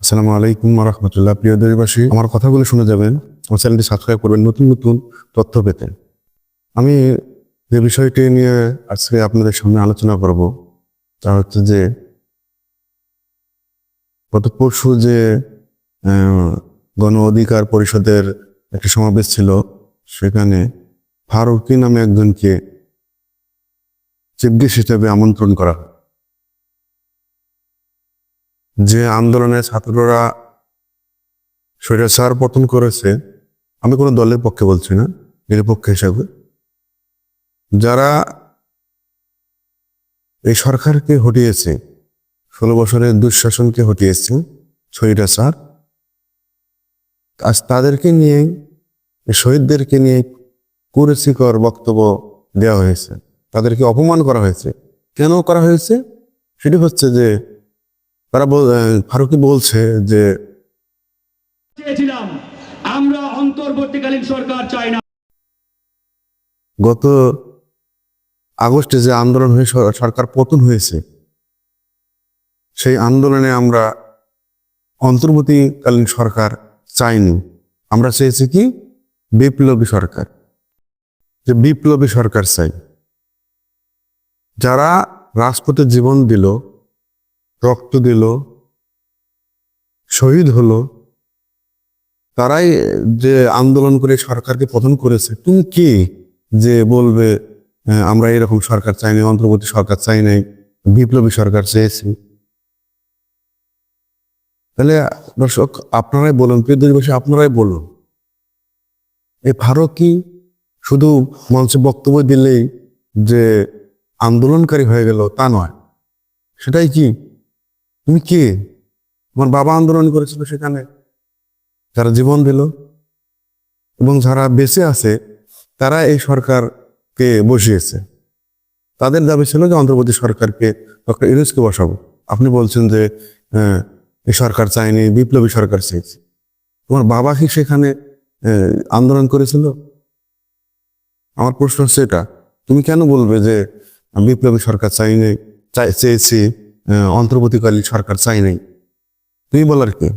আসসালামু আলাইকুম ওয়া রাহমাতুল্লাহ। প্রিয় দেশবাসী, আমার কথাগুলো শুনে যাবেন, আমার চ্যানেলটি সাবস্ক্রাইব করবেন নতুন নতুন তথ্য পেতে। আমি যে বিষয়টি নিয়ে আজকে আপনাদের সামনে আলোচনা করব তা হচ্ছে যে গত পরশু যে গণ অধিকার পরিষদের একটা সমাবেশ ছিল, সেখানে ফারুকী নামে একজনকে চিফ গেস্ট হিসেবে আমন্ত্রণ করা হয়। যে আন্দোলনে ছাত্ররা স্বৈরাচার পতন করেছে, আমি কোনো দলের পক্ষে বলছি না, নিরপেক্ষ হিসাবে যারা এই সরকারকে হটিয়েছে, 16 বছরের দুঃশাসনকে হটিয়েছে স্বৈরাচার, আজ তাদেরকে নিয়ে, শহীদদেরকে নিয়ে কুরুচিকর বক্তব্য দেওয়া হয়েছে, তাদেরকে অপমান করা হয়েছে। কেন করা হয়েছে? সেটি হচ্ছে যে তারা ফারুকী বলছে যে চেয়েছিলাম আমরা অন্তর্বর্তীকালীন সরকার চাই না। গত আগস্টে যে আন্দোলন হয়ে সরকার পতন হয়েছে, সেই আন্দোলনে আমরা অন্তর্বর্তীকালীন সরকার চাইনি। আমরা চেয়েছি কি বিপ্লবী সরকার, যে বিপ্লবী সরকার চাই। যারা রাজপথে জীবন দিল, রক্ত দিল, শহীদ হলো, তারাই যে আন্দোলন করে সরকারকে পতন করেছে। তুমি কি যে বলবে আমরা এরকম সরকার চাইনি, অন্তর্বর্তী সরকার চাই নাই, বিপ্লবী সরকার চেয়েছি? তাহলে দর্শক, আপনারাই বলুন, প্রিয় দেশবাসী, আপনারাই বলুন, এই ফারুকী শুধু মঞ্চে বক্তব্য দিলেই যে আন্দোলনকারী হয়ে গেল তা নয়। সেটাই কি? তুমি কে? তোমার বাবা আন্দোলন করেছিল, সেখানে যারা জীবন দিল এবং যারা বেঁচে আছে তারা এই সরকারকে বসিয়েছে। তাদের দাবি ছিল যে অন্তর্বর্তী সরকারকে, ডক্টর ইউনূসকে বসাবো। আপনি বলছেন যে এই সরকার চাইনি, বিপ্লবী সরকার চেয়েছে। তোমার বাবা কি সেখানে আন্দোলন করেছিল? আমার প্রশ্ন হচ্ছে এটা। তুমি কেন বলবে যে বিপ্লবী সরকার চেয়েছি, অন্তর্বর্তীকালীন সরকার চাই নাই? তুমি বলার কে?